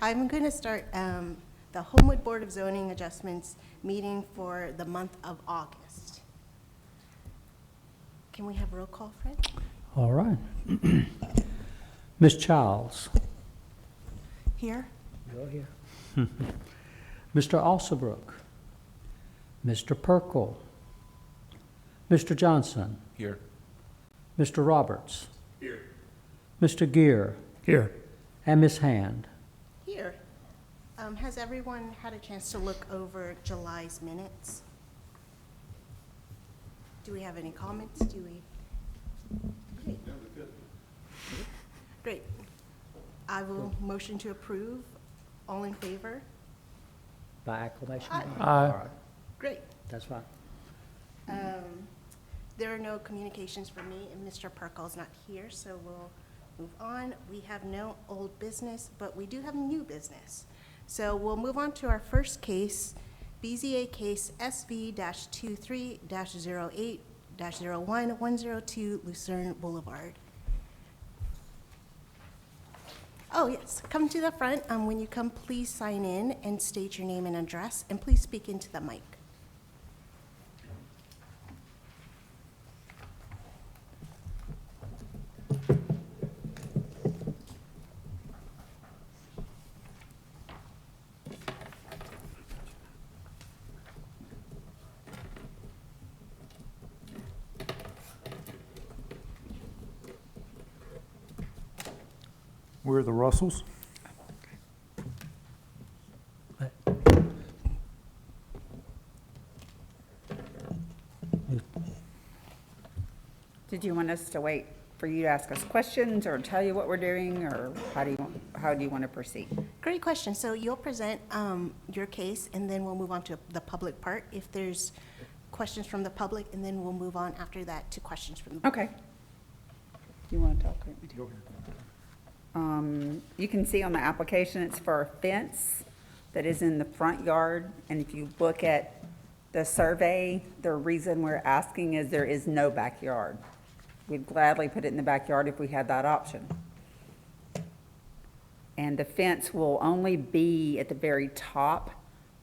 I'm going to start the Homewood Board of Zoning Adjustments meeting for the month of August. Can we have roll call, Fred? All right. Ms. Childs. Here. Go here. Mr. Alsabrook. Mr. Perkle. Mr. Johnson. Here. Mr. Roberts. Here. Mr. Gear. Here. And Ms. Hand. Here. Has everyone had a chance to look over July's minutes? Do we have any comments? Do we? Great. Great. I will motion to approve. All in favor? By acclamation? Aye. All right. Great. That's fine. There are no communications from me, and Mr. Perkle's not here, so we'll move on. We have no old business, but we do have new business. So we'll move on to our first case, BZA case SV-23-08-01-102 Lucerne Boulevard. Oh, yes, come to the front. When you come, please sign in and state your name and address, and please speak into the mic. We're the Russells. Did you want us to wait for you to ask us questions or tell you what we're doing, or how do you want to proceed? Great question. So you'll present your case, and then we'll move on to the public part. If there's questions from the public, and then we'll move on after that to questions from the board. Okay. You want to talk? You can see on the application, it's for a fence that is in the front yard. And if you look at the survey, the reason we're asking is there is no backyard. We'd gladly put it in the backyard if we had that option. And the fence will only be at the very top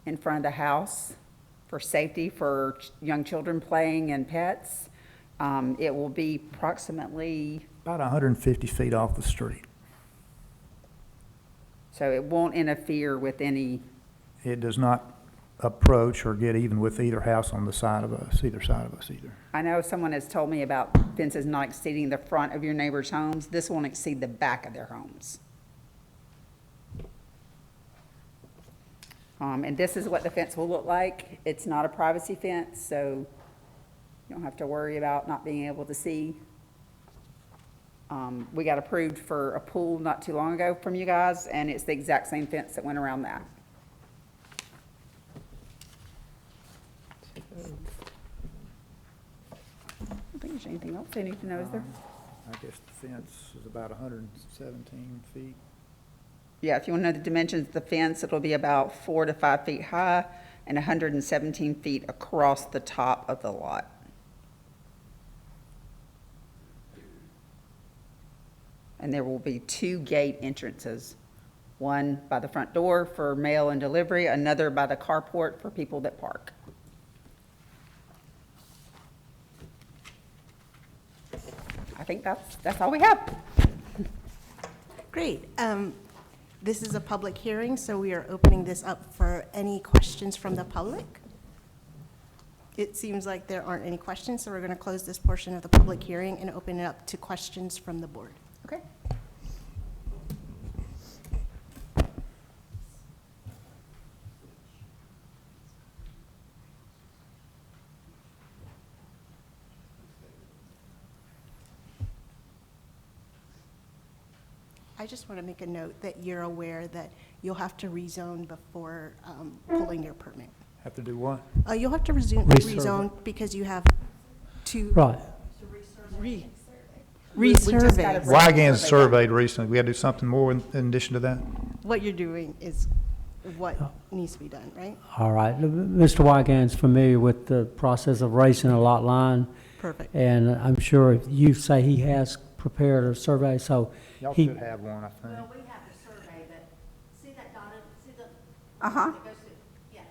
in front of the house for safety for young children playing and pets. It will be approximately, About 150 feet off the street. so it won't interfere with any, It does not approach or get even with either house on the side of us, either side of us either. I know someone has told me about fences not exceeding the front of your neighbor's homes. This won't exceed the back of their homes. And this is what the fence will look like. It's not a privacy fence, so you don't have to worry about not being able to see. We got approved for a pool not too long ago from you guys, and it's the exact same fence that went around that. I don't think there's anything else they need to know, is there? I guess the fence is about 117 feet. Yeah, if you want to know the dimensions of the fence, it'll be about 4 to 5 feet high and 117 feet across the top of the lot. And there will be 2 gate entrances, one by the front door for mail and delivery, another by the carport for people that park. I think that's all we have. Great. This is a public hearing, so we are opening this up for any questions from the public. It seems like there aren't any questions, so we're going to close this portion of the public hearing and open it up to questions from the board. Okay. I just want to make a note that you're aware that you'll have to rezone before pulling your permit. Have to do what? You'll have to Resurvey. rezone because you have to Right. resurvey. Wygans surveyed recently. We had to do something more in addition to that? What you're doing is what needs to be done, right? All right. Mr. Wygan's familiar with the process of raising a lot line, Perfect. and I'm sure if you say he has prepared a survey, so Y'all he, should have one, I think. Well, we have the survey, but see that dotted, see the? Uh-huh. That goes to, yeah,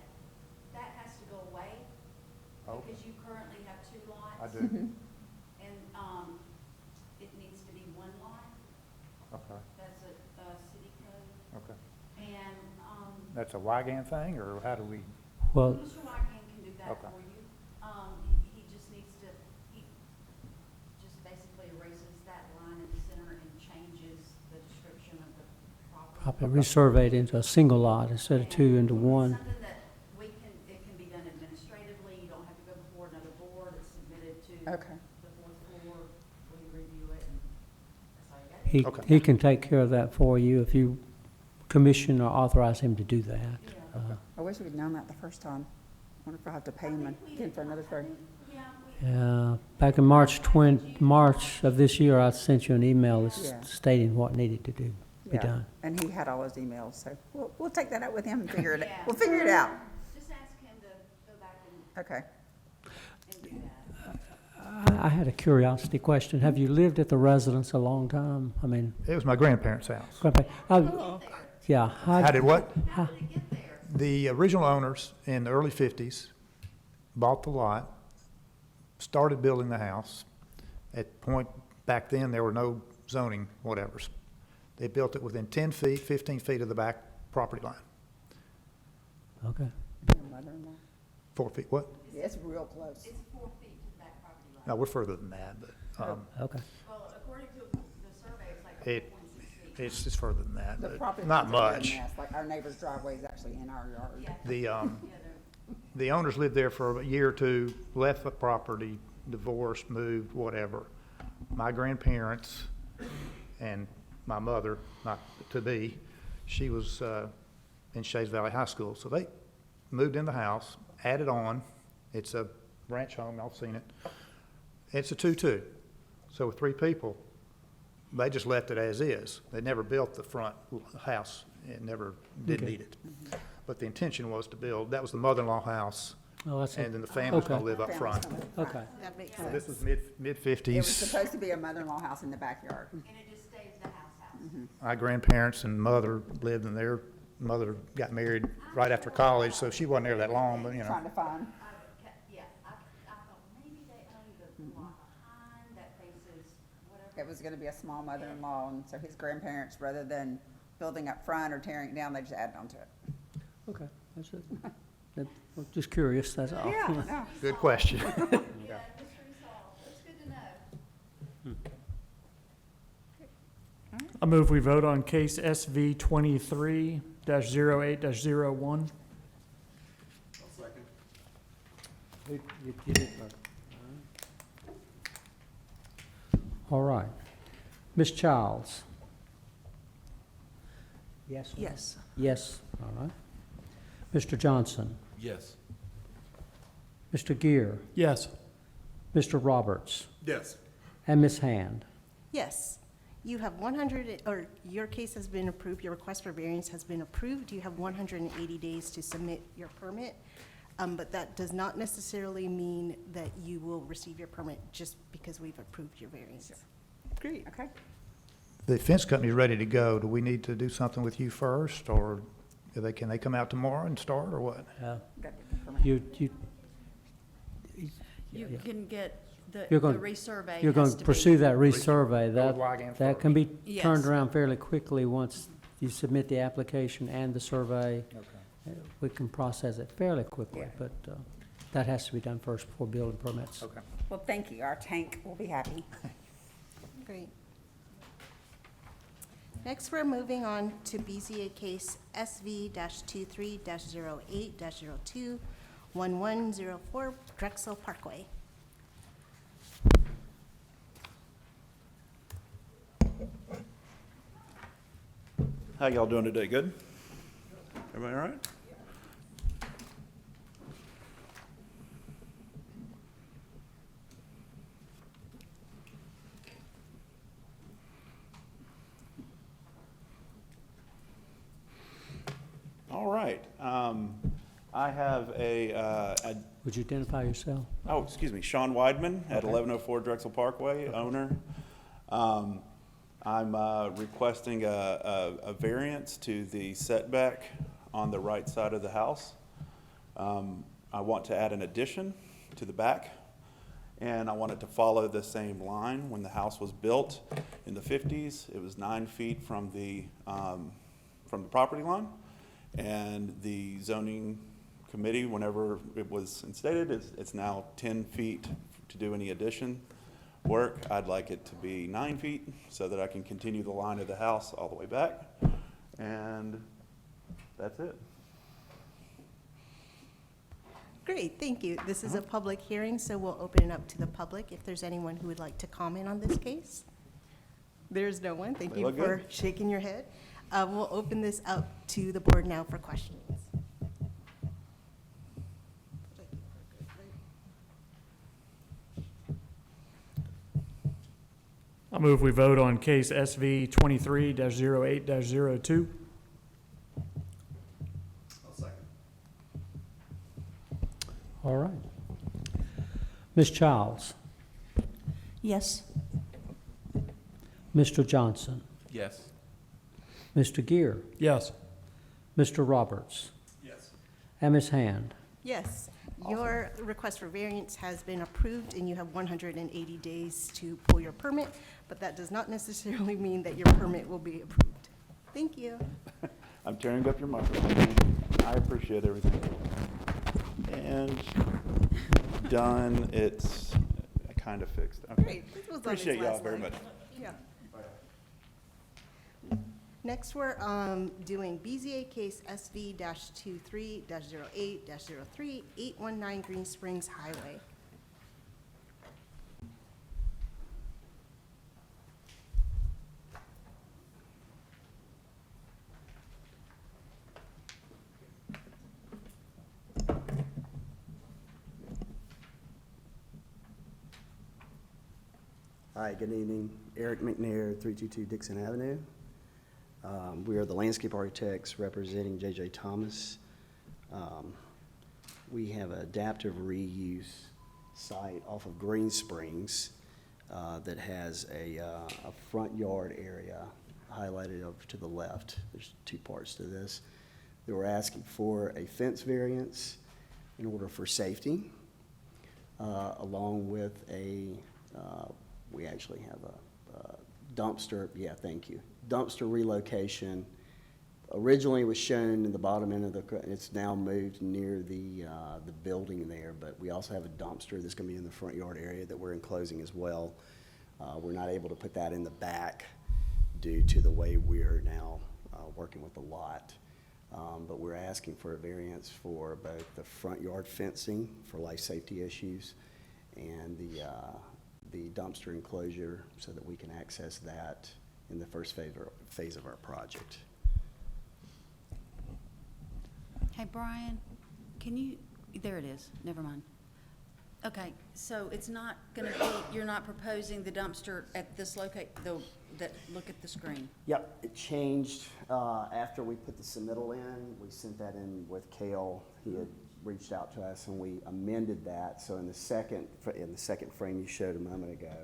that has to go away, Oh. because you currently have two lots. I do. And, it needs to be one lot, Okay, that's a city code, okay. and, That's a Wygan thing, or how do we? Well, Mr. Wygan can do that Okay. for you. He just needs to, he just basically erases that line in the center and changes the description of the property. probably resurveyed into a single lot instead of two into one. Something that we can, it can be done administratively, you don't have to go before another board, it's submitted to Okay. the fourth floor, we review it, and that's all you got to do. He can take care of that for you if you commission or authorize him to do that. I wish we'd known that the first time. Wonder if I have to pay him again for another thing. Yeah, back in March of this year, I sent you an email Yeah. stating what needed to be Yeah, done. and he had all those emails, so we'll take that up with him and figure it, Yeah. we'll figure it out. Just ask him to go back and, Okay. and do that. I had a curiosity question. Have you lived at the residence a long time? I mean, It was my grandparents' house. yeah. How did what? How did it get there? The original owners in the early 50s bought the lot, started building the house. At point, back then, there were no zoning whatevers. They built it within 10 feet, 15 feet of the back property line. Okay. Your mother-in-law. 4 feet, what? Yeah, it's real close. It's 4 feet to the back property line. No, we're further than that, but, Okay. Well, according to the survey, it's like It- 4.6 feet. it's further than that, The but property not lines are a much. mess. Like our neighbor's driveway is actually in our yard. Yeah, The, yeah, the owners lived there for a year or two, left the property, divorced, moved, whatever. My grandparents and my mother, not to be, she was in Shays Valley High School. So they moved in the house, added on. It's a ranch home, y'all seen it. It's a 2-2. So with 3 people, they just left it as is. They never built the front house. It never did Okay. need it. But the intention was to build, that was the mother-in-law house, Oh, that's and it. then the family's gonna Okay. live up front. Okay. That makes So sense. this was It was mid-50s. supposed to be a mother-in-law house in the backyard. and it just stays the house. My grandparents and mother lived in there. Mother got married right after college, so she wasn't there that long, but, you know. Trying to find, Yeah, I thought maybe they owned the lot behind that faces whatever. it was gonna be a small mother-in-law, and so his grandparents, rather than building up front or tearing it down, they just added onto it. Okay, that's it. Well, just curious, that's all. No. Good question. Yeah, mystery solved, that's good to know. I move we vote on case SV 23-08-01. You did vote. All right. Ms. Childs? Yes? or no? Yes. Yes, all right. Mr. Johnson? Yes. Mr. Gear? Yes. Mr. Roberts? Yes. And Ms. Hand? Yes. You have 100, or your case has been approved, your request for variance has been approved. You have 180 days to submit your permit. But that does not necessarily mean that you will receive your permit just because we've approved your variance. Great. Okay. The fence company's ready to go. Do we need to do something with you first, or can they come out tomorrow and start, or what? Gotta get the permit. You, You yeah. can get, the You're gonna- resurvey you're going has to to pursue be. that resurvey. Go with Wygan That first. can be turned Yes. around fairly quickly once you submit the application and the survey. Okay. We can process it fairly quickly, Yeah. but that has to be done first before building permits. Okay. Well, thank you. Our tank will be happy. Great. Next, we're moving on to BZA case SV-23-08-02, 1104 Drexel Parkway. How y'all doing today? Good? Everybody all right? All right. I have Would you identify yourself? oh, excuse me, Sean Weidman at Okay. 1104 Drexel Parkway, owner. I'm requesting a variance to the setback on the right side of the house. I want to add an addition to the back, and I want it to follow the same line. When the house was built in the 50s, it was 9 feet from the property line, and the zoning committee, whenever it was instated, it's now 10 feet to do any addition work. I'd like it to be 9 feet so that I can continue the line of the house all the way back, and that's it. Great, thank you. This is a public hearing, so we'll open it up to the public if there's anyone who would like to comment on this case. There's no one. Thank They you look for good. shaking your head. We'll open this up to the board now for questions. I move we vote on case SV 23-08-02. All right. Ms. Childs? Yes. Mr. Johnson? Yes. Mr. Gear? Yes. Mr. Roberts? Yes. And Ms. Hand? Yes. Your request for variance has been approved, and you have 180 days to pull your permit, but that does not necessarily mean that your permit will be approved. Thank you. I'm tearing up your microphone. I appreciate everything. And done. It's kind of fixed. Okay. Great. This was on its Appreciate y'all last very leg. much. Yeah. Next, we're doing BZA case SV-23-08-03, 819 Green Springs Highway. Hi, good evening. Eric McNair, 322 Dixon Avenue. We are the landscape architects representing J.J. Thomas. We have an adaptive reuse site off of Green Springs that has a front yard area highlighted over to the left. There's two parts to this. They were asking for a fence variance in order for safety, along with we actually have a dumpster, thank you. Dumpster relocation. Originally it was shown in the bottom end of it's now moved near the building there, but we also have a dumpster that's gonna be in the front yard area that we're enclosing as well. We're not able to put that in the back due to the way we're now working with the lot. But we're asking for a variance for both the front yard fencing for life safety issues and the dumpster enclosure so that we can access that in the first phase of our project. Hey, Brian, can you, there it is, never mind. Okay, so it's not gonna be, you're not proposing the dumpster at this look at the screen? Yep, it changed after we put the submittal in. We sent that in with Kale. He had reached out to us and we amended that. So in the second frame you showed a moment ago,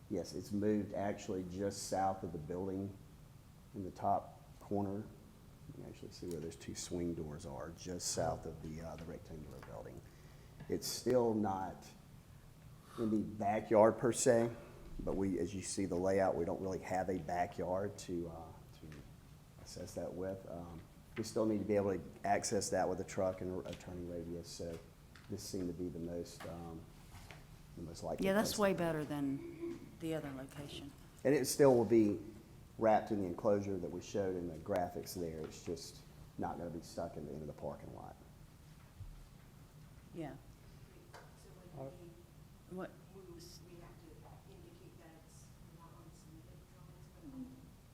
yes, it's moved actually just south of the building in the top corner. You can actually see where those two swing doors are, just south of the rectangular building. It's still not in the backyard per se, but we, as you see the layout, we don't really have a backyard to assess that with. We still need to be able to access that with a truck and a turning radius, so this seemed to be the most likely. Yeah, that's place. way better than the other location. And it still will be wrapped in the enclosure that we showed in the graphics there. It's just not gonna be stuck in the end of the parking lot. Yeah. What?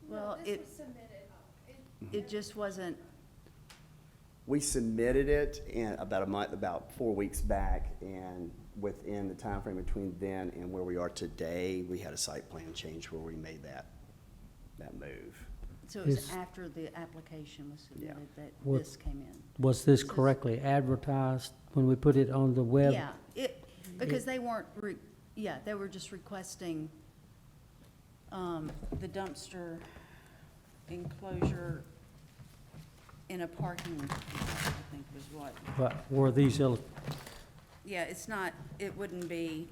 Well, it just wasn't, We submitted it in about 4 weeks back, and within the time frame between then and where we are today, we had a site plan change where we made that move. so it was Is- after the application was Yeah. submitted that What- this came in. Was this correctly advertised when we put it on the web? Yeah, because they weren't, they were just requesting the dumpster enclosure in a parking lot, I think was what. But were these, Yeah, it's not, it wouldn't be,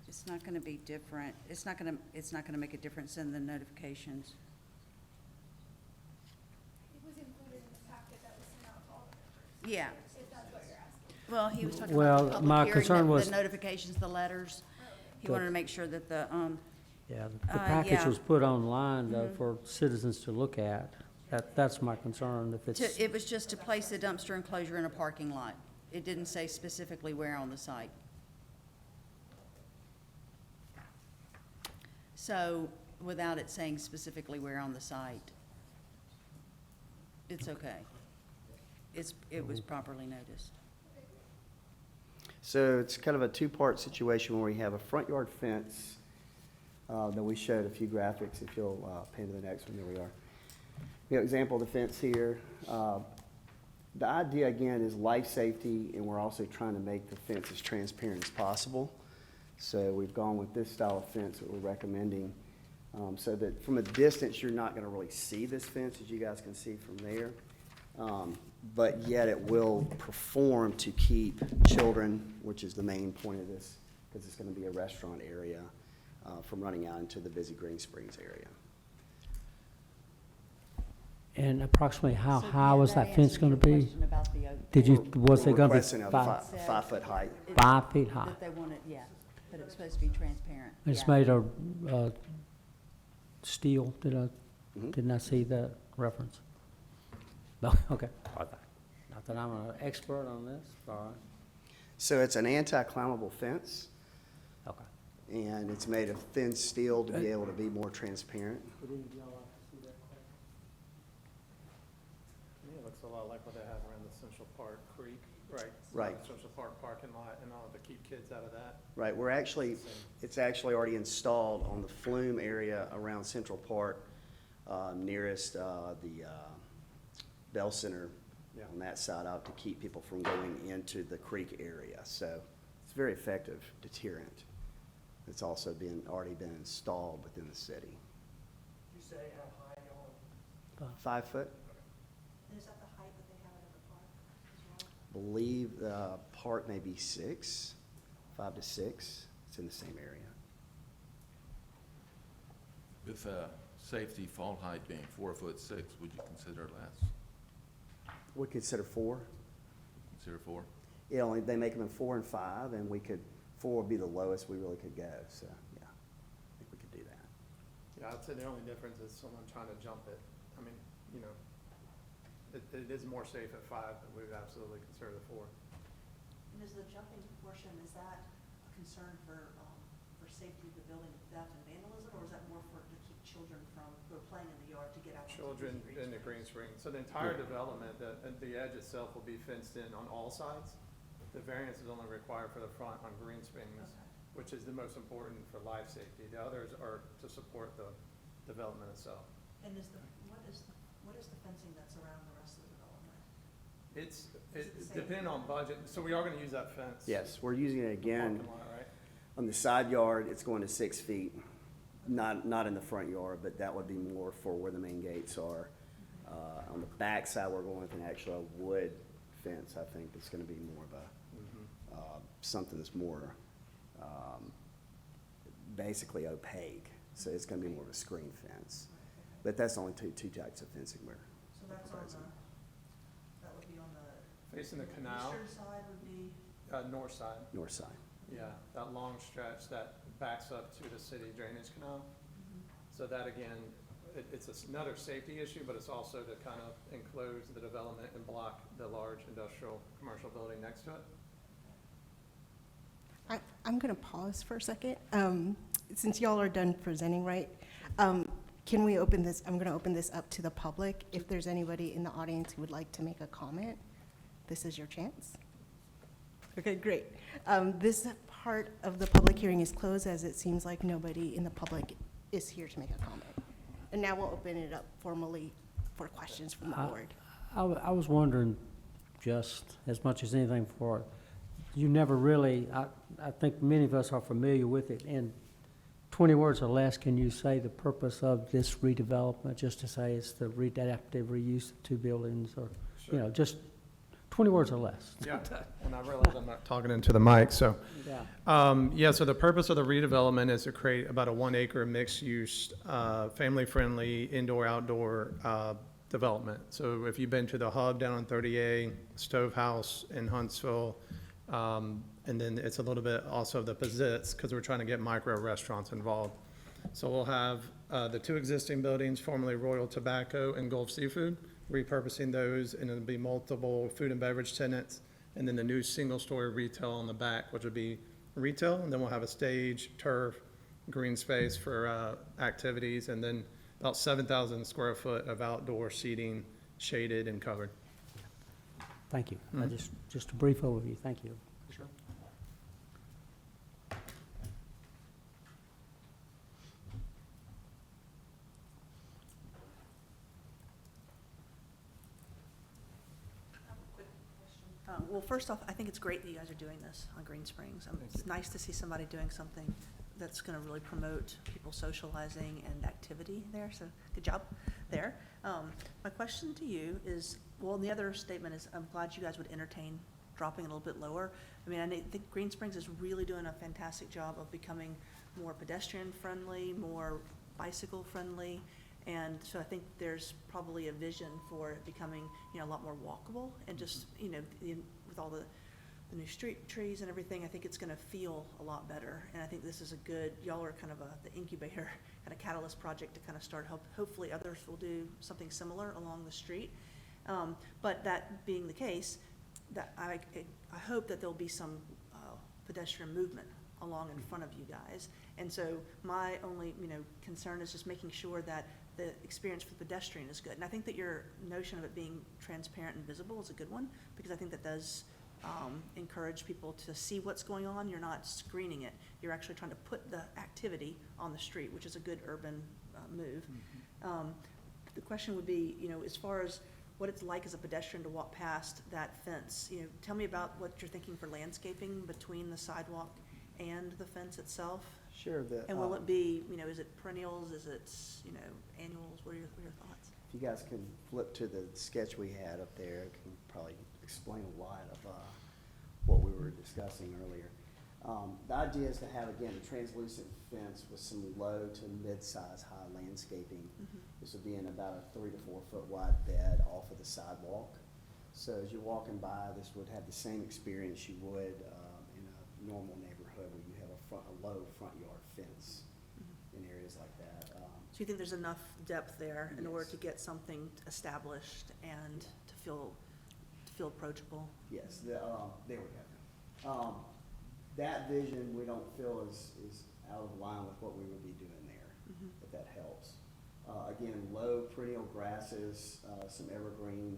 it's not gonna be different, it's not gonna make a difference in the notifications. It was included in the packet that was sent out to all the members, Yeah, if that's what you're asking. well, he was talking Well, about the my public hearing, concern was- the notifications, the letters. He The- wanted to make sure that the, yeah, the Uh, package yeah. was put online though for citizens to look at. That's my concern, if it's, it was just to place the dumpster enclosure in a parking lot. It didn't say specifically where on the site. So, without it saying specifically where on the site, it's okay. It was properly noticed. So it's kind of a two-part situation where we have a front yard fence that we showed a few graphics. If you'll pan to the next one, there we are. We have an example of the fence here. The idea, again, is life safety, and we're also trying to make the fence as transparent as possible. So we've gone with this style of fence that we're recommending, so that from a distance, you're not gonna really see this fence, as you guys can see from there. But yet it will perform to keep children, which is the main point of this, because it's gonna be a restaurant area, from running out into the busy Green Springs area. and approximately how So, high yeah, was that fence answers gonna your be? question about the open- Did you, was it We're gonna be requesting a five, 5-foot height. 5 feet high? That they wanted, yeah, that it was supposed to be transparent. It's yeah. made of steel, didn't Mhm. I see that reference? No, okay. Not that I'm an expert on this, all right, So it's an anti-climbable fence, okay. and it's made of thin steel to be able to be more transparent. To me, it looks a lot like what they have around the Central Park Creek, right? Right. Central Park parking lot and all to keep kids out of that. Right, it's actually already installed on the flume area around Central Park, nearest the Bell Center, Yeah. on that side out to keep people from going into the creek area. So it's a very effective deterrent. It's also already been installed within the city. You say how high y'all? 5 foot? And is that the height that they have it at the park as well? Believe the park may be 6, 5 to 6. It's in the same area. With safety fall height being 4'6", would you consider less? We consider 4. Consider 4? They make them in 4 and 5, and 4 would be the lowest we really could go, so, yeah, I think we could do that. Yeah, I'd say the only difference is someone trying to jump it. I mean, you know, it is more safe at 5, but we would absolutely consider the 4. And is the jumping portion, is that a concern for safety of the building, theft and vandalism, or is that more to keep children from, who are playing in the yard to get out? Children in the Green Springs. So the entire development, the edge itself will be fenced in on all sides. The variance is only required for the front on Green Springs, which is the most important for life safety. The others are to support the development itself. And what is the fencing that's around the rest of the development? It's Is it the same? depending on budget, so we are gonna use that fence. Yes, we're using it again. Parking lot, right? On the side yard, it's going to 6 feet, not in the front yard, but that would be more for where the main gates are. On the back side, we're going with an actual wood fence. I think it's gonna be more of something that's more, basically opaque. So it's gonna be more of a screen fence. But that's only two types of fencing we're So that's proposing. that would be on the. Facing the canal. Eastern side would be, North side. North side. Yeah, that long stretch that backs up to the city drainage canal. So that again, it's another safety issue, but it's also to kind of enclose the development and block the large industrial, commercial building next to it. I'm going to pause for a second. Since y'all are done presenting, right? Can we open this, I'm going to open this up to the public. If there's anybody in the audience who would like to make a comment, this is your chance. Okay, great. This part of the public hearing is closed, as it seems like nobody in the public is here to make a comment. And now we'll open it up formally for questions from the board. I was wondering, just as much as anything, for you never really, I think many of us are familiar with it. In 20 words or less, can you say the purpose of this redevelopment, just to say it's the adaptive reuse of two buildings, or, you know, just 20 words or less? Yeah, and I realize I'm not talking into the mic, so. Yeah. So the purpose of the redevelopment is to create about a 1-acre mixed-use, family-friendly, indoor-outdoor development. So if you've been to the Hub down on 30A, Stove House in Huntsville, and then it's a little bit also the Pizzitz, because we're trying to get micro restaurants involved. So we'll have the two existing buildings, formerly Royal Tobacco and Gulf Seafood, repurposing those, and it'll be multiple food and beverage tenants, and then the new single-story retail on the back, which would be retail, and then we'll have a stage, turf, green space for activities, and then about 7,000 square foot of outdoor seating, shaded and covered. Thank you. Just a brief overview. Thank you. Sure. Well, first off, I think it's great that you guys are doing this on Green Springs. It's nice to see somebody doing something that's gonna really promote people socializing and activity there, so good job there. My question to you is, well, the other statement is, I'm glad you guys would entertain dropping it a little bit lower. I mean, I think Green Springs is really doing a fantastic job of becoming more pedestrian-friendly, more bicycle-friendly, and so I think there's probably a vision for it becoming, you know, a lot more walkable, and just, you know, with all the new street trees and everything, I think it's gonna feel a lot better. And I think this is a good, y'all are kind of the incubator, kind of catalyst project to kind of start, hopefully others will do something similar along the street. But that being the case, that I hope that there'll be some pedestrian movement along in front of you guys. And so my only, you know, concern is just making sure that the experience for the pedestrian is good. And I think that your notion of it being transparent and visible is a good one, because I think that does encourage people to see what's going on. You're not screening it. You're actually trying to put the activity on the street, which is a good urban move. The question would be, you know, as far as what it's like as a pedestrian to walk past that fence, you know, tell me about what you're thinking for landscaping between the sidewalk and the fence itself. Sure. And will it be, you know, is it perennials, is it, you know, annuals? What are your thoughts? If you guys can flip to the sketch we had up there, it can probably explain a lot of what we were discussing earlier. The idea is to have, again, a translucent fence with some low to mid-size high landscaping. This would be in about a 3 to 4 foot wide bed off of the sidewalk. So as you're walking by, this would have the same experience you would in a normal neighborhood where you have a low front yard fence in areas like that. So you think there's enough depth there in order Yes. to get something established and to feel approachable? Yes, there we go. That vision, we don't feel is out of line with what we would be doing there, if that helps. Again, low perennial grasses, some evergreen,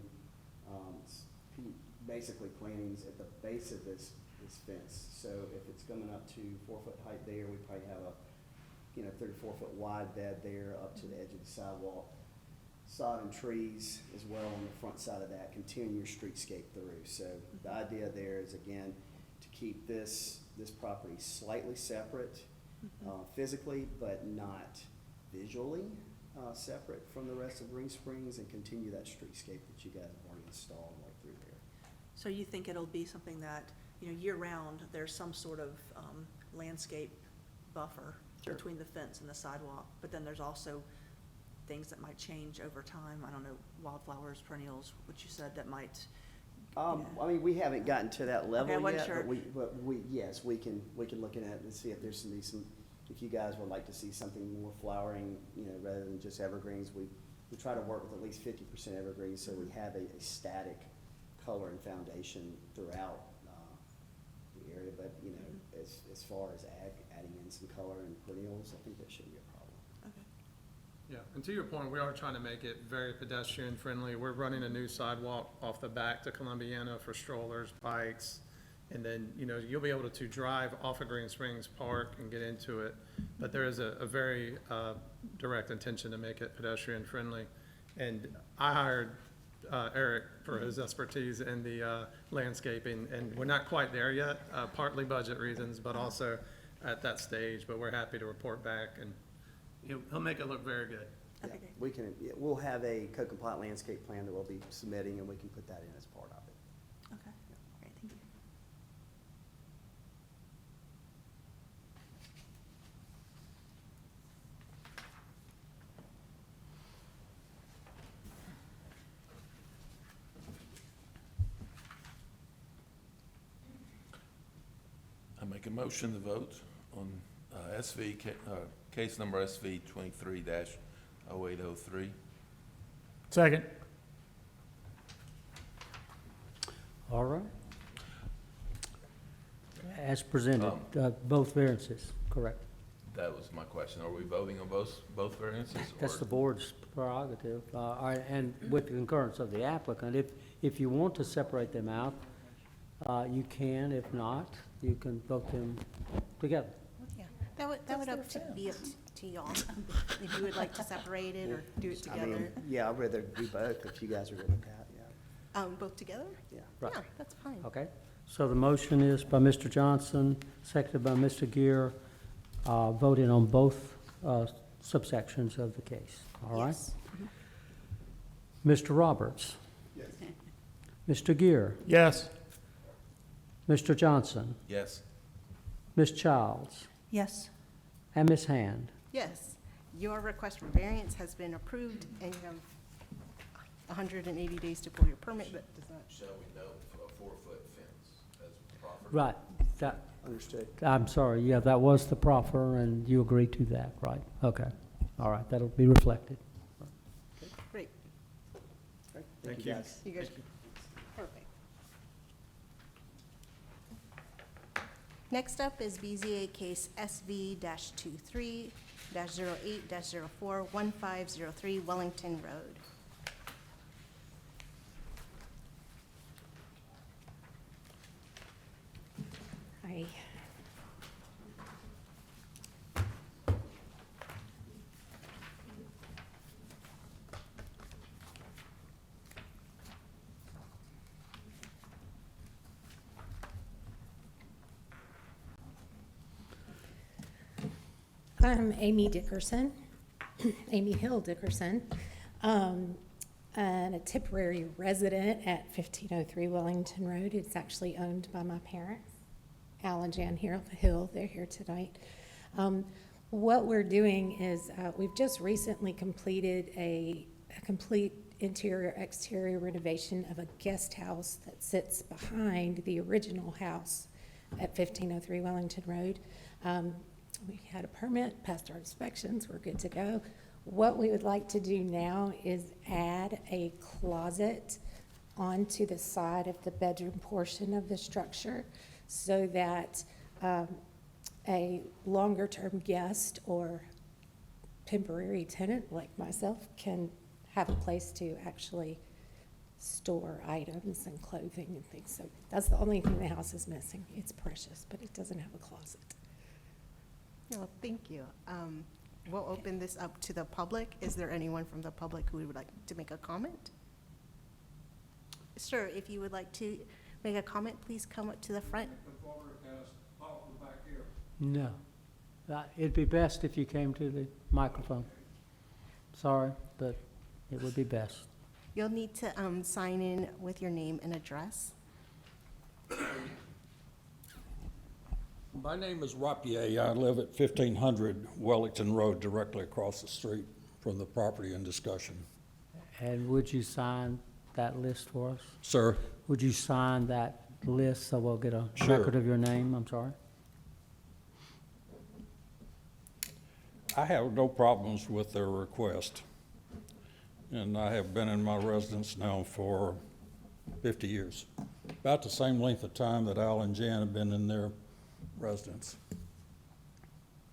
basically plantings at the base of this fence. So if it's coming up to 4 foot height there, we probably have a, you know, 34 foot wide bed there up to the edge of the sidewalk. Sod and trees as well on the front side of that, continue your streetscape through. So the idea there is, again, to keep this property slightly separate physically, but not visually separate from the rest of Green Springs, and continue that streetscape that you guys have already installed right through there. So you think it'll be something that, you know, year-round, there's some sort of landscape buffer Sure. between the fence and the sidewalk, but then there's also things that might change over time? I don't know, wildflowers, perennials, what you said, that might, I mean, we haven't gotten to that level Okay, I wasn't yet, sure. but yes, we can look at it and see if there's some, if you guys would like to see something more flowering, you know, rather than just evergreens. We try to work with at least 50% evergreens, so we have a static color and foundation throughout the area. But, you know, as far as adding in some color and perennials, I think that shouldn't be a problem. okay. Yeah, and to your point, we are trying to make it very pedestrian friendly. We're running a new sidewalk off the back to Columbiana for strollers, bikes, and then, you know, you'll be able to drive off of Green Springs Park and get into it. But there is a very direct intention to make it pedestrian friendly. And I hired Eric for his expertise in the landscaping, and we're not quite there yet, partly budget reasons, but also at that stage, but we're happy to report back, and he'll make it look very good. Yeah, Okay, great. we can, yeah, we'll have a code-compliant landscape plan that we'll be submitting, and we can put that in as part of it. Okay, great, thank you. I make a motion to vote on case number SV 23-0803. Second. All right. As presented, both variances, correct? That was my question. Are we voting on both variances? That's or- the board's prerogative, and with the concurrence of the applicant. If you want to separate them out, you can. If not, you can vote them together. Yeah, that would be up to y'all, if you would like to separate it or do it I mean, together. yeah, I'd rather do both if you guys are good with that, yeah. Both together? Yeah. Right. Yeah, that's fine. Okay? So the motion is by Mr. Johnson, seconded by Mr. Gear, voting on both subsections of the case. All right? Yes. Mr. Roberts? Yes. Mr. Gear? Yes. Mr. Johnson? Yes. Ms. Childs? Yes, And Ms. Hand? Yes, your request for variance has been approved, and you have 180 days to pull your permit, but does not. Shall we note a 4-foot fence as proper? Right. That, Understood. I'm sorry, yeah, that was the proffer, and you agreed to that, right? Okay. All right, that'll be reflected. Great, Thank you, guys. you guys, perfect. Next up is BZA case SV-23-08-04-1503 Wellington Road. Hi. I'm Amy Dickerson, Amy Hill Dickerson, and a temporary resident at 1503 Wellington Road. It's actually owned by my parents, Al and Jan Hill. They're here tonight. What we're doing is we've just recently completed a complete interior-exterior renovation of a guest house that sits behind the original house at 1503 Wellington Road. We had a permit, passed our inspections, we're good to go. What we would like to do now is add a closet onto the side of the bedroom portion of the structure so that a longer-term guest or temporary tenant like myself can have a place to actually store items and clothing and things. So that's the only thing the house is missing. It's precious, but it doesn't have a closet. Well, thank you. We'll open this up to the public. Is there anyone from the public who would like to make a comment? Sir, if you would like to make a comment, please come up to the front. No. It'd be best if you came to the microphone. Sorry, but it would be best. You'll need to sign in with your name and address. My name is Rapier. I live at 1500 Wellington Road, directly across the street from the property in discussion. And would you sign that list for us? Sir? Would you sign that list so we'll get a Sure. record of your name? I'm sorry. I have no problems with their request. And I have been in my residence now for 50 years. About the same length of time that Al and Jan have been in their residence.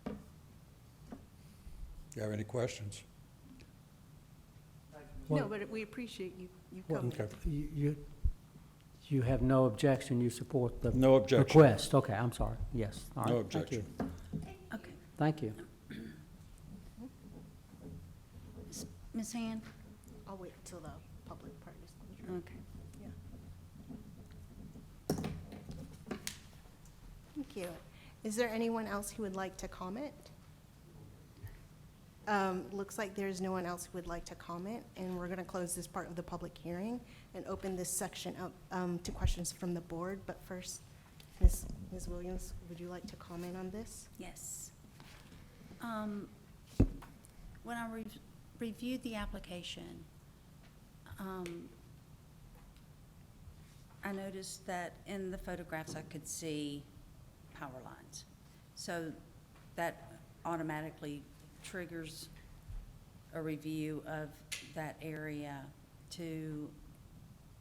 Do you have any questions? No, but we appreciate you coming. Okay. You have no objection, you support the No objection. request? Okay, I'm sorry, yes. All right, No thank you. objection. Okay. Thank you. Ms. Hand? I'll wait till the public part disclosure. Okay. Yeah. Thank you. Is there anyone else who would like to comment? Looks like there's no one else who would like to comment, and we're going to close this part of the public hearing and open this section up to questions from the board. But first, Ms. Williams, would you like to comment on this? Yes. When I reviewed the application, I noticed that in the photographs I could see power lines. So that automatically triggers a review of that area to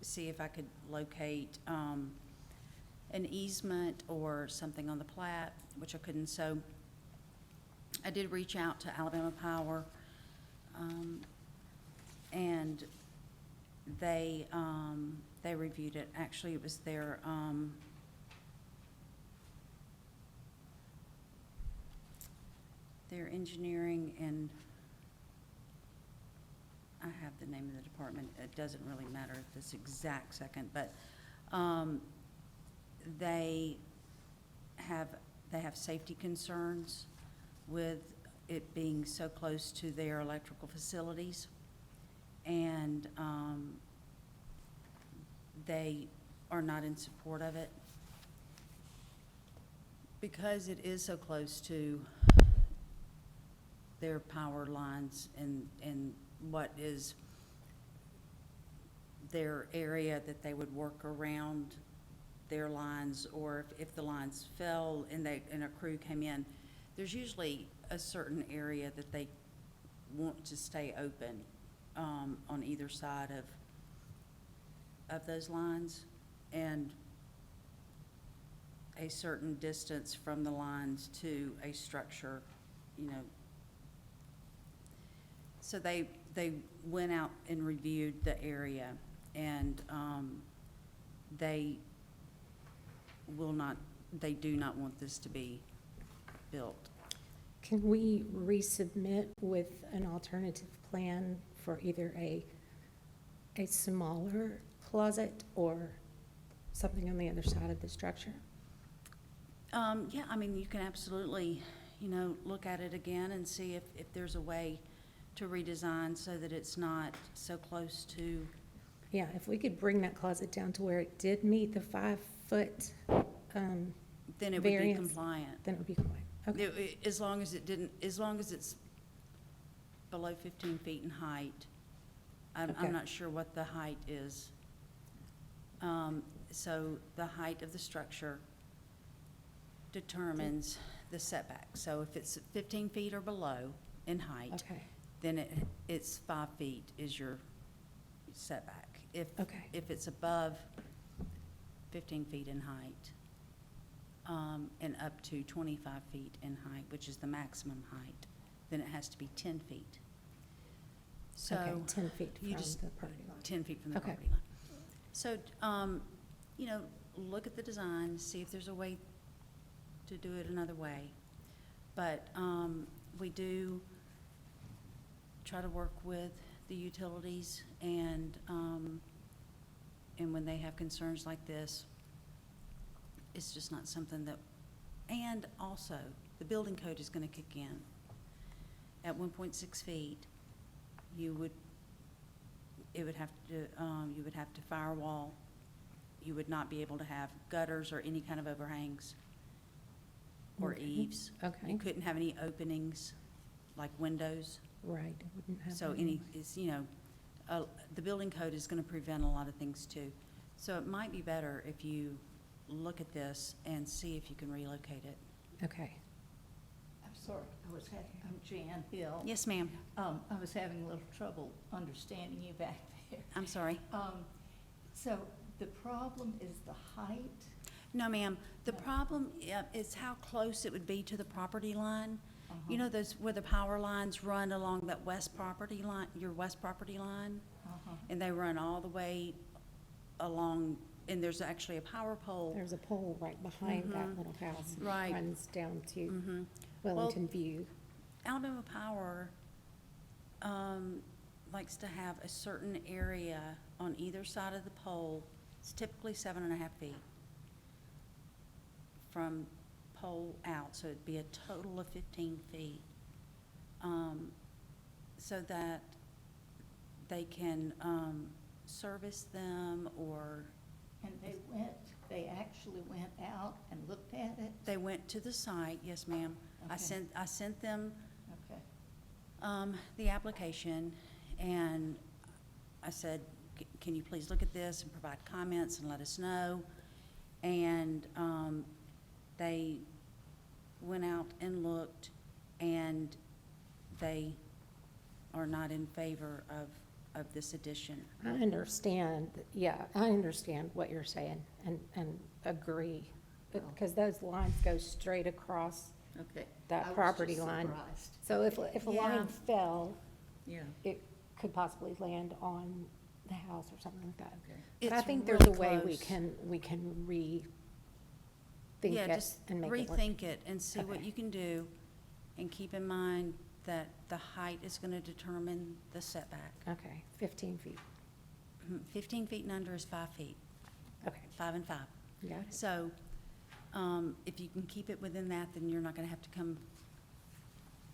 see if I could locate an easement or something on the plat, which I couldn't. So I did reach out to Alabama Power, and they reviewed it. Actually, it was their engineering, and I have the name of the department. It doesn't really matter at this exact second, but they have safety concerns with it being so close to their electrical facilities, and they are not in support of it because it is so close to their power lines and what is their area that they would work around their lines, or if the lines fell and a crew came in, there's usually a certain area that they want to stay open on either side of those lines, and a certain distance from the lines to a structure, you know. So they went out and reviewed the area, and they do not want this to be built. Can we resubmit with an alternative plan for either a smaller closet or something on the other side of the structure? Yeah, I mean, you can absolutely, look at it again and see if there's a way to redesign so that it's not so close to. Yeah, if we could bring that closet down to where it did meet the 5-foot Then it would be variance, compliant. then it would be compliant. Okay. As long as it's below 15 feet in height. Okay. I'm not sure what the height is. So the height of the structure determines the setback. So if it's 15 feet or below in height, Okay. then it's 5 feet is your setback. Okay. If it's above 15 feet in height, and up to 25 feet in height, which is the maximum height, then it has to be 10 feet. So. Okay, 10 feet you from just- the property line. 10 feet from the Okay. property line. So, look at the design, see if there's a way to do it another way. But we do try to work with the utilities, and when they have concerns like this, it's just not something that, and also, the building code is gonna kick in. At 1.6 feet, you would have to firewall. You would not be able to have gutters or any kind of overhangs or Okay. eaves. Okay. You couldn't have any openings, like windows. Right, it wouldn't have. So any- the building code is gonna prevent a lot of things too. So it might be better if you look at this and see if you can relocate it. Okay. I'm sorry, I'm Jan Hill. Yes, ma'am. I was having a little trouble understanding you back there. I'm sorry. So the problem is the height? No, ma'am. The problem is how close it would be to the property line. You know those, where the power lines run along that west property line, your west property line? And they run all the way along, and there's actually a power pole. There's a pole right behind that little house. and it Right. Runs down to Mhm. Wellington View. Alabama Power, likes to have a certain area on either side of the pole. It's typically 7.5 feet from pole out, so it'd be a total of 15 feet. So that they can service them, or And they actually went out and looked at it? they went to the site. Yes, ma'am. I Okay. sent them Okay. the application, and I said, can you please look at this and provide comments and let us know? And they went out and looked, and they are not in favor of this addition. I understand, yeah, I understand what you're saying and agree. Because those lines go straight across Okay. I that was property just line. surprised. So if a Yeah. line fell, Yeah. it could possibly land on the house or something like that. Okay. But I It's think there's a real way close. we can rethink Yeah, it just and make it work. rethink it and see what Okay. you can do, and keep in mind that the height is gonna determine the setback. Okay, 15 feet. 15 feet and under is 5 feet, Okay, 5 and 5. got it. So, if you can keep it within that, then you're not gonna have to come.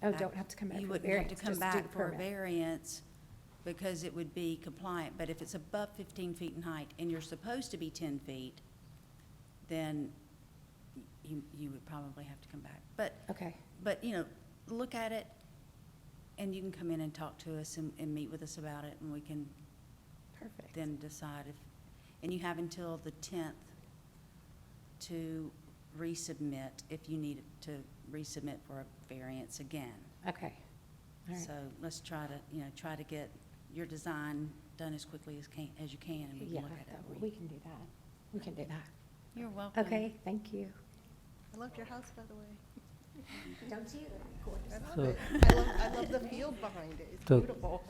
Oh, back. don't have to come back You for a wouldn't have variance, to come just do the back for a permit. variance, because it would be compliant. But if it's above 15 feet in height and you're supposed to be 10 feet, then you would probably have to come back. Okay, But, you know, look at it, and you can come in and talk to us and meet with us about it, and we can perfect. then decide if, and you have until the 10th to resubmit, if you need to resubmit for a variance again. Okay, all right. So let's try to get your design done as quickly as you can, and we Yeah, can look at it. we can do that. We can do that. You're welcome. Okay, thank you. I loved your house, by the way. Don't you? I love So- it. I love the field behind it. It's So- beautiful.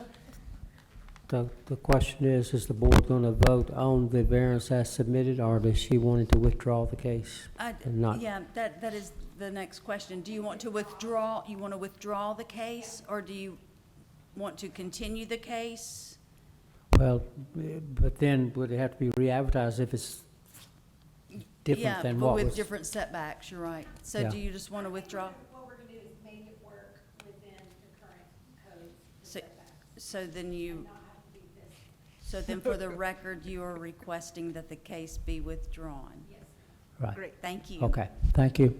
The question is the board going to vote on the variance as submitted, or does she want to withdraw the case? and not? Yeah, that is the next question. Do you want to withdraw the case, or do you want to continue the case? Well, but then would it have to be re-advertised if it's different than Yeah, what but with was? different setbacks, you're right. So Yeah. do you just want to withdraw? What we're gonna do is make it work within the current code So- So then have to do this. so then for the record, you are requesting that the case be withdrawn? Yes. Right, Great. Thank you. okay, thank you.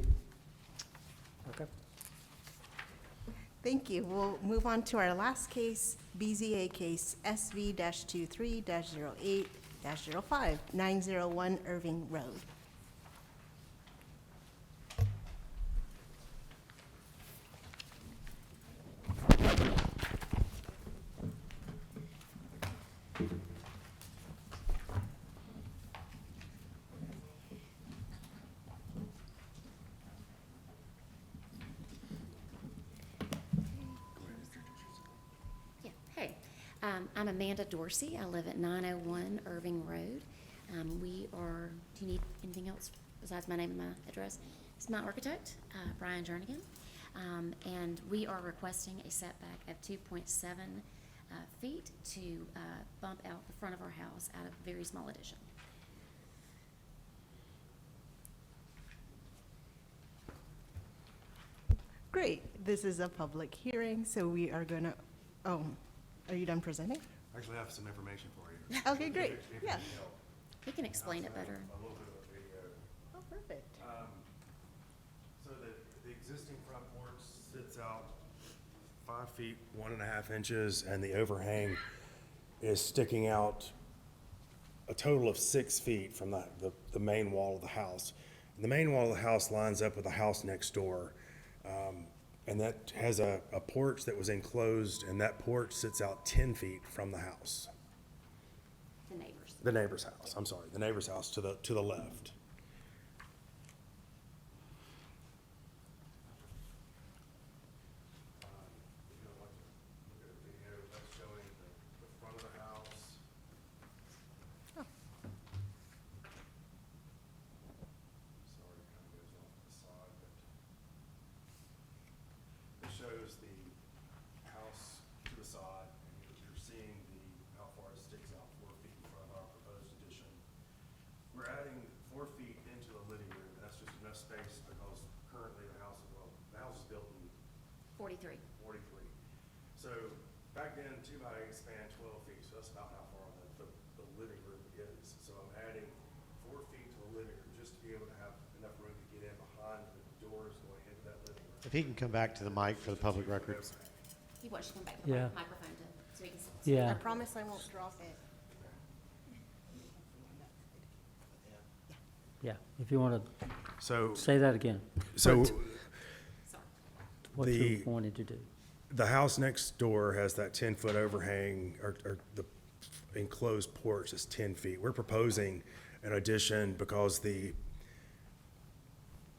Okay. Thank you. We'll move on to our last case, BZA case SV-23-08-05, 901 Irving Road. Yeah, hey, I'm Amanda Dorsey. I live at 901 Irving Road. Do you need anything else besides my name and my address? It's my architect, Brian Jernigan, and we are requesting a setback of 2.7 feet to bump out the front of our house out of a very small addition. Great. This is a public hearing, so we are gonna, oh, are you done presenting? Actually, I have some information for you. Okay, great. If it Yeah. can help. He can explain it better. A little bit of a video. Oh, perfect. So the existing front porch sits out 5 feet, 1.5 inches, and the overhang is sticking out a total of 6 feet from the main wall of the house. And the main wall of the house lines up with the house next door. And that has a porch that was enclosed, and that porch sits out 10 feet from the house. The neighbors. The neighbor's house, I'm sorry, the neighbor's house to the left. If you don't want to look at a video, that's showing the front of the house. Sorry, it kind of goes off to the side, but it shows the house to the side, and you're seeing So back then, 2x8 spanned 12 feet, so that's about how far the living room is. So I'm adding 4 feet to the living room just to be able to have enough room to get in behind the doors going into that living room. If he can come back to the mic for the public record. He wants you to come back to the Yeah. microphone so he can see. Yeah. I promise I won't drop it. Yeah, if you want So, to say that again, so what The- you wanted to do. the house next door has that 10-foot overhang, or the enclosed porch is 10 feet. We're proposing an addition because the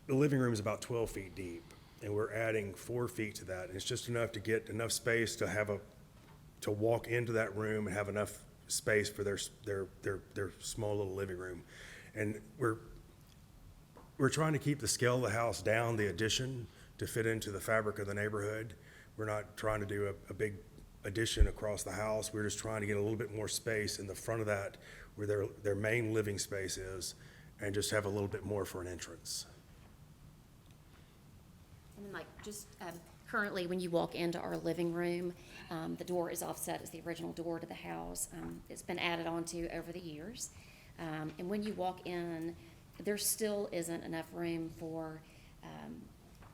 living room is about 12 feet deep, and we're adding 4 feet to that. And it's just enough to get enough space to have to walk into that room and have enough space for their small little living room. And we're trying to keep the scale of the house down, the addition, to fit into the fabric of the neighborhood. We're not trying to do a big addition across the house. We're just trying to get a little bit more space in the front of that where their main living space is, and just have a little bit more for an entrance. And then currently, when you walk into our living room, the door is offset as the original door to the house. It's been added onto over the years. And when you walk in, there still isn't enough room for,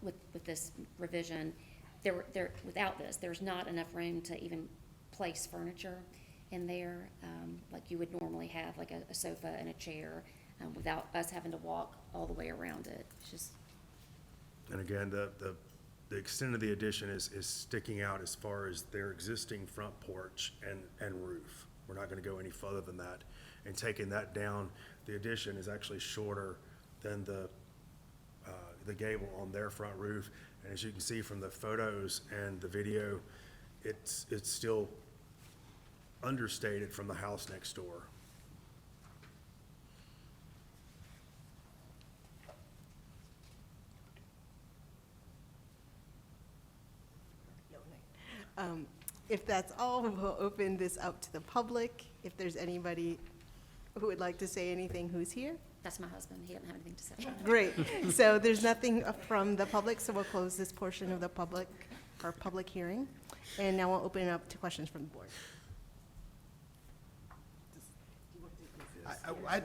with this revision, without this, there's not enough room to even place furniture in there, like you would normally have, like a sofa and a chair, without us having to walk all the way around it. It's just, And again, the extent of the addition is sticking out as far as their existing front porch and roof. We're not gonna go any further than that. And taking that down, the addition is actually shorter than the gable on their front roof. And as you can see from the photos and the video, it's still understated from the house next door. If that's all, we'll open this up to the public. If there's anybody who would like to say anything, who's here? that's my husband. He doesn't have anything to say. Great. So there's nothing from the public, so we'll close this portion of the public, our public hearing. And now we'll open it up to questions from the board. I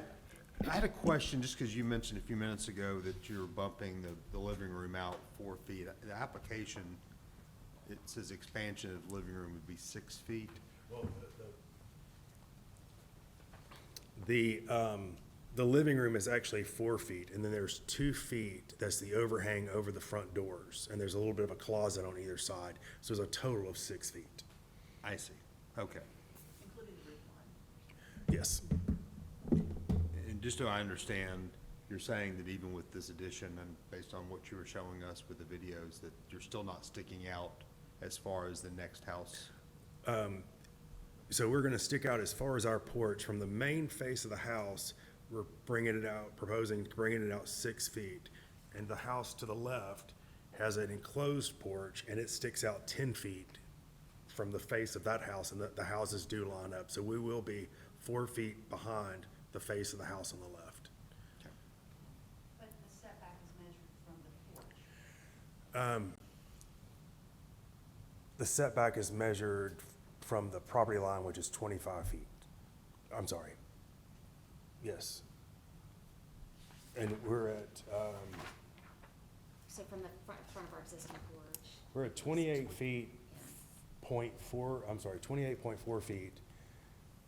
had a question, just because you mentioned a few minutes ago that you're bumping the living room out 4 feet. The application, it says expansion of living room would be 6 feet. Well, the living room is actually 4 feet, and then there's 2 feet, that's the overhang over the front doors, and there's a little bit of a closet on either side, so there's a total of 6 feet. I see. Okay. Including the roof line. Yes. And just so I understand, you're saying that even with this addition and based on what you were showing us with the videos, that you're still not sticking out as far as the next house? So we're gonna stick out as far as our porch. From the main face of the house, we're bringing it out, proposing bringing it out 6 feet. And the house to the left has an enclosed porch, and it sticks out 10 feet from the face of that house, and the houses do line up. So we will be 4 feet behind the face of the house on the left. But the setback is measured from the porch. The setback is measured from the property line, which is 25 feet. I'm sorry. Yes. And we're at, So from the front of our existing porch. we're at 28 feet, 28.4 feet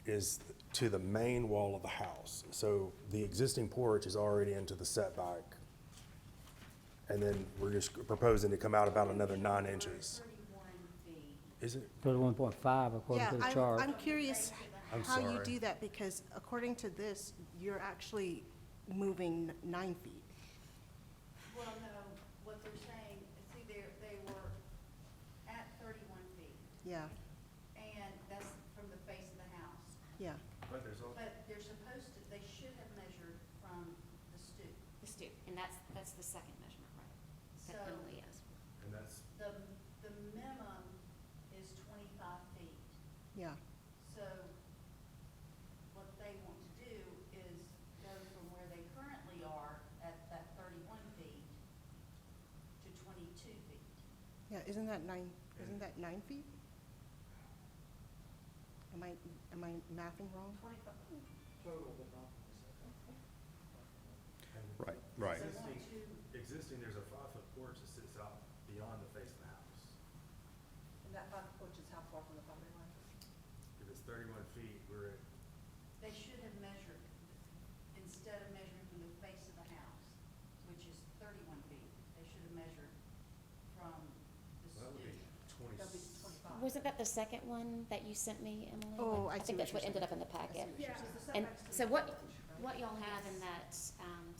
is to the main wall of the house. So the existing porch is already into the setback. And then we're just proposing to come out about another 9 inches. 31 feet. Is it? 31.5 according to the Yeah, chart. I'm curious I'm how you sorry. do that, because according to this, you're actually moving 9 feet. Well, no, what they're saying, see, they were at 31 feet, Yeah, and that's from the face of the house. yeah. But there's But they're supposed to, they should have measured from the stoop. The stoop, and that's the second measurement, right? That So- Emily asked. And that's, The minimum is 25 feet. Yeah, So what they want to do is go from where they currently are at that 31 feet to 22 feet. yeah, isn't that 9 feet? am I mathing wrong? Right, right. Existing, there's a 5-foot porch that sits out beyond the face of the house. And that front porch is how far from the property line? If it's 31 feet, we're at, They should have measured, instead of measuring from the face of the house, which is 31 feet, they should have measured from the that would be stoop. 20. That'd be 25. Wasn't that the second one that you sent me, Emily? Oh, I see think what that's what you're ended saying. up in the packet. Yeah. Because the And setbacks to so the what, porch, right? what y'all have in that,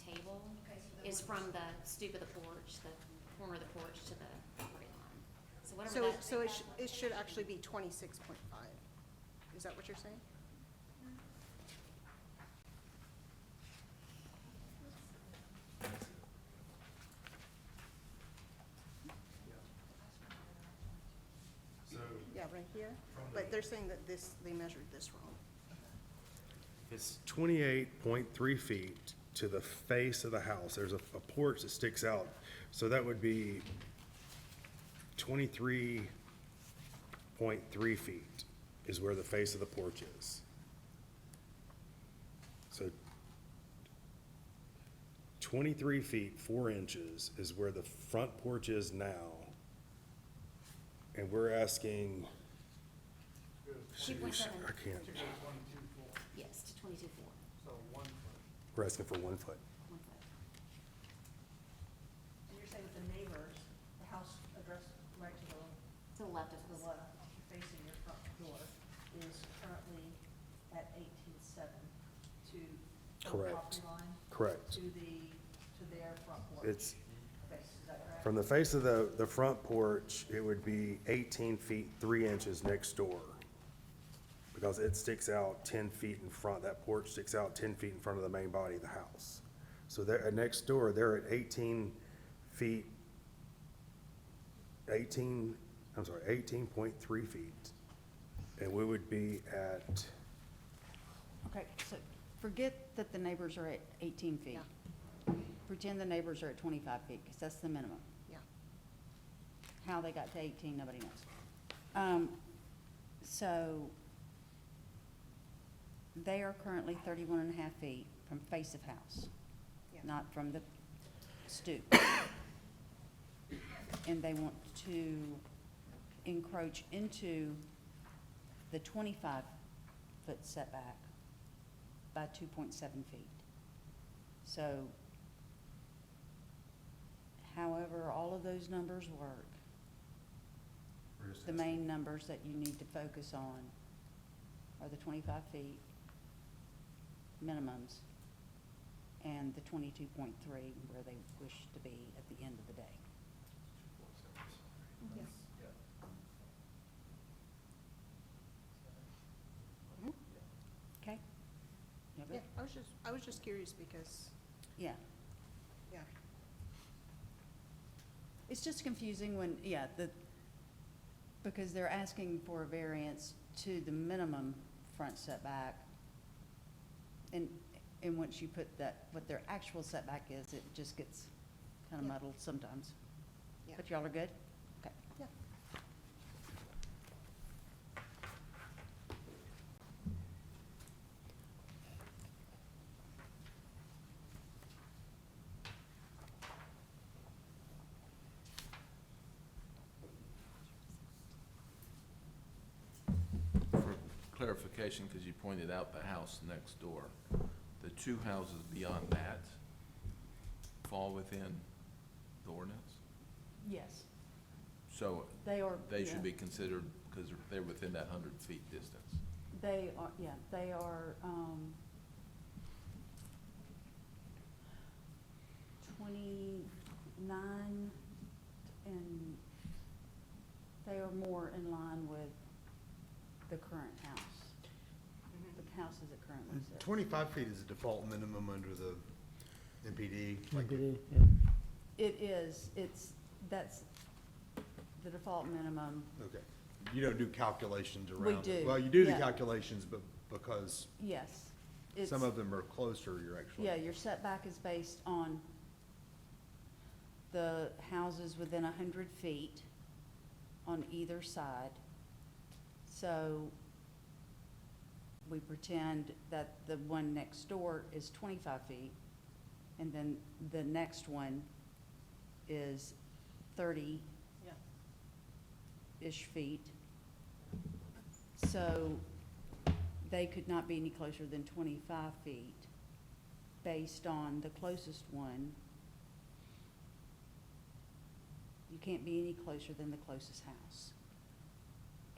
table Okay, so the is one- from the stoop of the porch, the corner of the porch to the property line. So whatever So, that. so it should actually be 26.5. Is that what you're saying? So Yeah, right here. From But the- they're saying that they measured this wrong. it's 28.3 feet to the face of the house. There's a porch that sticks out. So that would be 23.3 feet is where the face of the porch is. So 23 feet, 4 inches is where the front porch is now. And we're asking, jeez, 2.7. I can't, Yes, to 22.4, we're asking for 1 foot. 1 foot. And you're saying with the neighbors, the house addressed right to To the left of the us. left, facing your front door, is currently at 18.7 to the Correct. property line? Correct. To their front porch? It's, Face, is that correct? from the face of the front porch, it would be 18 feet, 3 inches next door. Because it sticks out 10 feet in front, that porch sticks out 10 feet in front of the main body of the house. So they're, next door, they're at 18 feet, 18.3 feet. And we would be at, Okay, so forget that the neighbors are at 18 feet. Pretend the neighbors are at 25 feet, because that's the minimum. Yeah. How they got to 18, nobody knows. So they are currently 31.5 feet from face of house, Yeah. not from the stoop. And they want to encroach into the 25-foot setback by 2.7 feet. So however all of those numbers work, the main numbers that you need to focus on are the 25 feet minimums and the 22.3 where they wish to be at the end of the day. Yes. Okay? You Yeah, good? I was just curious because, Yeah. yeah. It's just confusing when, yeah, because they're asking for a variance to the minimum front setback. And once you put that, what their actual setback is, it just gets kind of Yeah. muddled sometimes. Yeah. But y'all are good? Okay. Yeah. For clarification, because you pointed out the house next door, the two houses beyond that fall within the ordinance? Yes. So They are. they yeah. should be considered, because they're within that 100 feet distance. They are, yeah, they are, 29, and they are more in line with the current house. The house as it currently sits. 25 feet is a default minimum under the MPD. Like, MPD, yeah. It is, that's the default minimum. okay. You don't do calculations around it? do, Well, you do the yeah. calculations, but because Yes. some It's- of them are closer, you're actually. Yeah, your setback is based on the houses within 100 feet on either side. So we pretend that the one next door is 25 feet, and then the next one is 30-ish feet. So they could not be any closer than 25 feet based on the closest one. You can't be any closer than the closest house,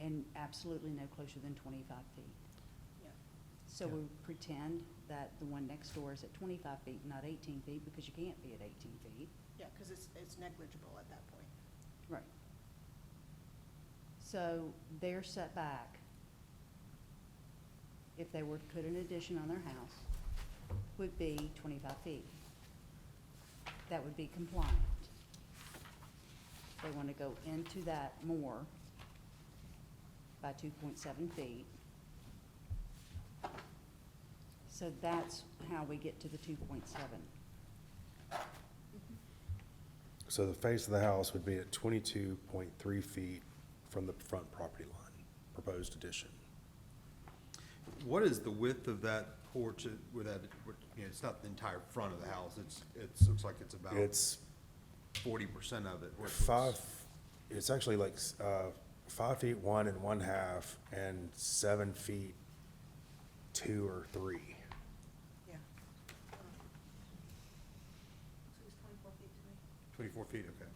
and absolutely no closer than 25 feet. So we pretend that the one next door is at 25 feet, not 18 feet, because you can't be at 18 feet. Yeah, because it's negligible at that point. Right. So their setback, if they were to put an addition on their house, would be 25 feet. That would be compliant. They want to go into that more by 2.7 feet. So that's how we get to the 2.7. So the face of the house would be at 22.3 feet from the front property line, proposed addition. What is the width of that porch where that, it's not the entire front of the house, it looks like it's about It's 40% of it. it's actually like 5 feet 1 1/2 and 7 feet 2 or 3. Yeah. So it's 24 feet to me. 24 feet, okay.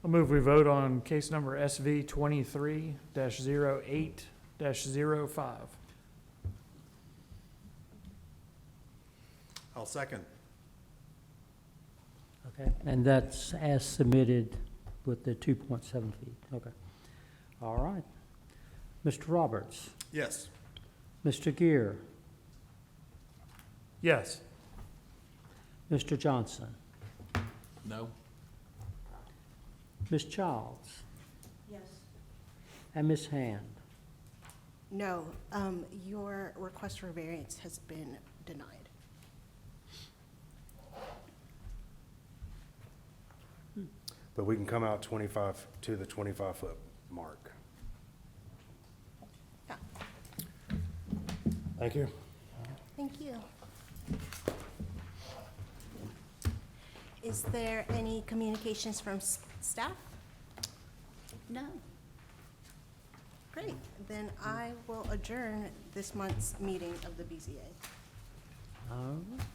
I'll move we vote on case number SV 23-08-05. I'll second. Okay, and that's as submitted with the 2.7 feet. Okay. All right. Mr. Roberts, Yes. Mr. Gear, Yes. Mr. Johnson, No? Ms. Childs, Yes. and Ms. Hand. No, your request for variance has been denied. But we can come out 25 to the 25-foot mark. Yeah, Thank you. thank you. Is there any communications from staff? No. Great, then I will adjourn this month's meeting of the BZA. All right.